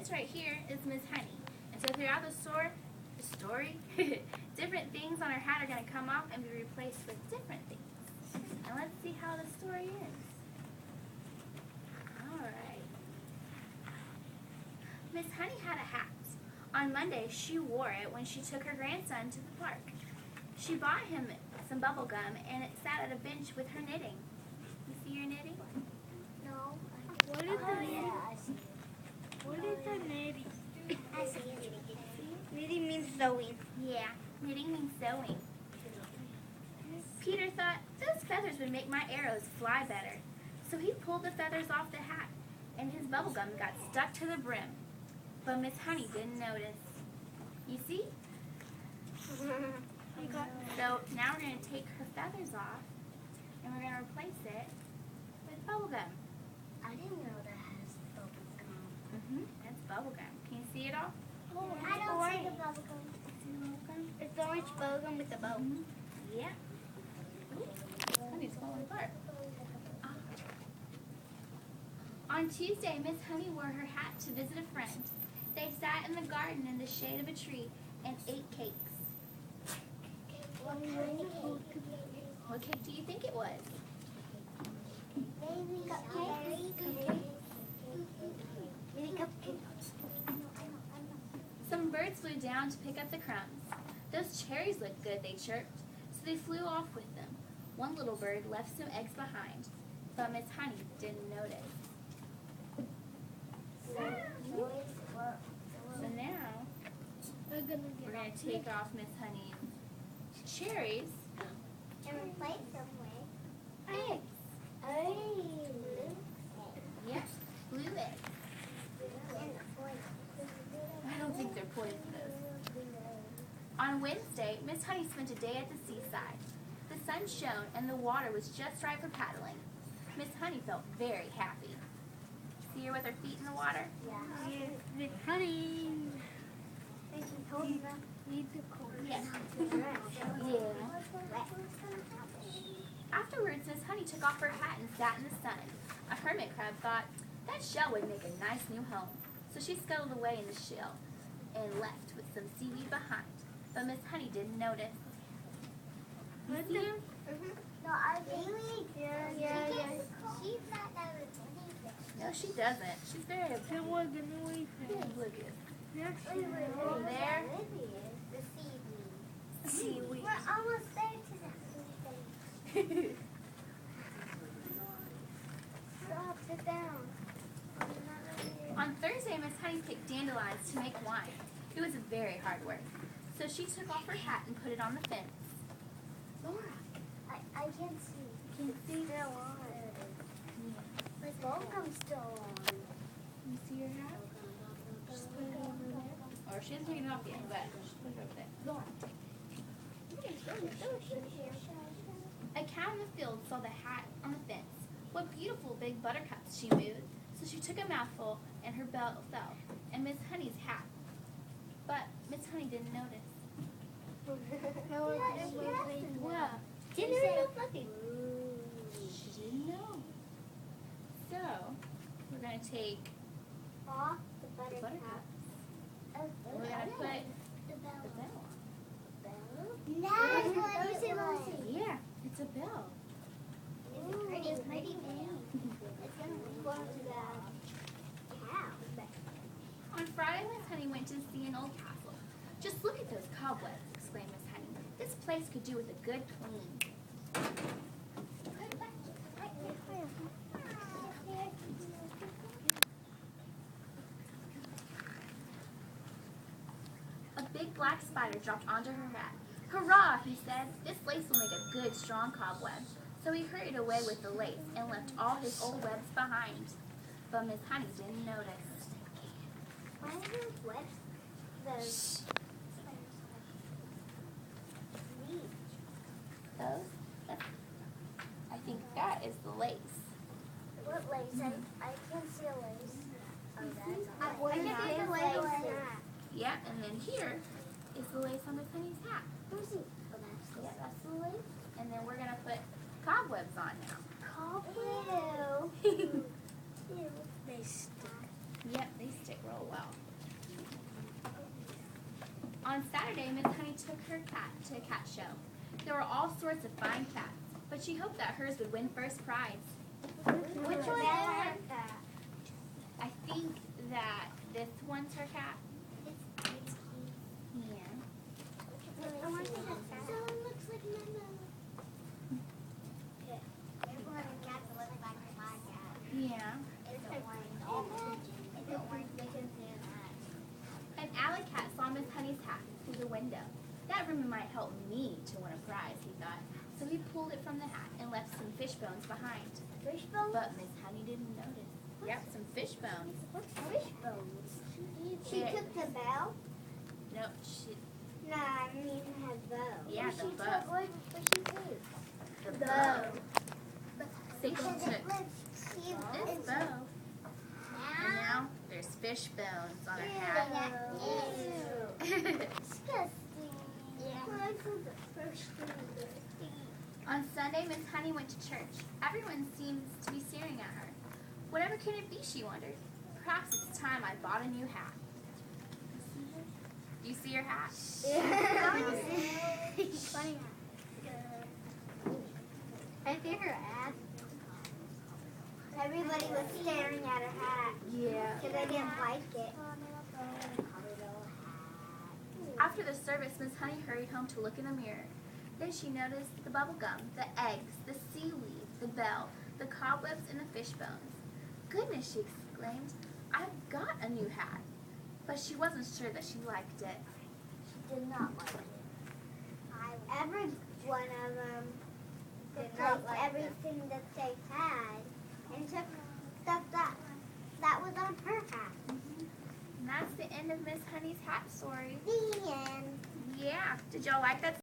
this right here is Miss Honey. And so throughout the story, different things on her hat are going to come off and be replaced with different things. And let's see how the story ends. Alright. Miss Honey had a hat. On Monday, she wore it when she took her grandson to the park. She bought him some bubble gum and it sat at a bench with her knitting. You see your knitting? No. What is the knitting? I see it. What is the knitting? I see it. Knitting means sewing. Yeah, knitting means sewing. Peter thought, those feathers would make my arrows fly better. So he pulled the feathers off the hat, and his bubble gum got stuck to the brim. But Miss Honey didn't notice. You see? So now we're going to take her feathers off, and we're going to replace it with bubble gum. I didn't know that has bubble gum. That's bubble gum. Can you see it all? Oh, I don't see the bubble gum. See the bubble gum? It's orange bubble gum with a bow. Yeah. Honey's falling apart. On Tuesday, Miss Honey wore her hat to visit a friend. They sat in the garden in the shade of a tree and ate cakes. What kind of cake? What cake do you think it was? Maybe cupcake. Maybe cupcake. Some birds flew down to pick up the crumbs. Those cherries looked good, they chirped, so they flew off with them. One little bird left some eggs behind, but Miss Honey didn't notice. So now, we're going to take off Miss Honey's cherries And replace them with eggs. Yes, blue eggs. I don't think they're poisonous. On Wednesday, Miss Honey spent a day at the seaside. The sun shone and the water was just right for paddling. Miss Honey felt very happy. See her with her feet in the water? Yeah. Miss Honey. Need the cold. Yes. Yeah. Afterwards, Miss Honey took off her hat and sat in the sun. A hermit crab thought that shell would make a nice new home. So she scuttled away in the shell and left with some seaweed behind. But Miss Honey didn't notice. You see her? No, I really do. Yeah. She's not that anything. No, she doesn't. She's very She was gonna wait for it. oblivious. Yes, she Wait, was. There. The seaweed. Seaweed. We're almost there to the seaweed. Stop, sit down. On Thursday, Miss Honey picked dandelions to make wine. It was very hard work. So she took off her hat and put it on the fence. Laura, I can't see. Can't see? It's still on. My bubblegum's still on. You see your hat? Just put it over there. Or she hasn't taken it off yet, but just put it over there. A cow in the field saw the hat on the fence. What beautiful big buttercups, she mooed. So she took a mouthful and her belt fell, and Miss Honey's hat. But Miss Honey didn't notice. Yeah. Didn't know nothing. She didn't know. So, we're going to take Off the the buttercup. buttercups. We're going to put the bell. the bell on. Nice. Let me see. Yeah, it's a bell. It's a pretty bell. It's going to belong to the cow. On Friday, Miss Honey went to see an old castle. Just look at those cobwebs, exclaimed Miss Honey. This place could do with a good clean. A big black spider dropped onto her hat. Hurrah, he said. This lace will make a good, strong cobweb. So he hurried away with the lace and left all his old webs behind. But Miss Honey didn't notice. Why are those webs? Those. Those? I think that is the lace. What lace? I can't see a lace. Oh, that's I can see the lace. Yeah, and then here is the lace on Miss Honey's hat. Let me see. Oh, that's the Yeah, that's the lace. And then we're going to put cobwebs on now. cobweb. Ew. They stick. Yep, they stick real well. On Saturday, Miss Honey took her cat to a cat show. There were all sorts of fine cats, but she hoped that hers would win first prize. Which one is her? I think that this one's her cat. Yeah. I want to see that. So it looks like Memo. Everyone in cats look like my cat. Yeah. It's the orange. It's the orange. They can see that. An alley cat saw Miss Honey's hat through the window. That ribbon might help me to win a prize, he thought. So he pulled it from the hat and left some fish bones behind. Fishbone? But Miss Honey didn't notice. Yep, some fish bones. What's fishbones? She Yeah. took the bell? Nope, she, No, I mean her bow. yeah, What the she bow. took? What she took? The bow. So she Because took it looks cute. this bow. And now there's fish bones on her hat. Ew. Disgusting. Yeah. On Sunday, Miss Honey went to church. Everyone seems to be staring at her. Whatever can it be, she wondered. Perhaps it's time I bought a new hat. Do you see her hat? Funny. I see her ass. Everybody was staring at her hat Yeah. because they didn't like it. After the service, Miss Honey hurried home to look in the mirror. Then she noticed the bubble gum, the eggs, the seaweed, the bell, the cobwebs, and the fish bones. Goodness, she exclaimed, I've got a new hat. But she wasn't sure that she liked it. She did not like it. Every one of them replaced everything that they had and took stuff that was on her hat. And that's the end of Miss Honey's hat story. The end. Yeah. Did y'all like that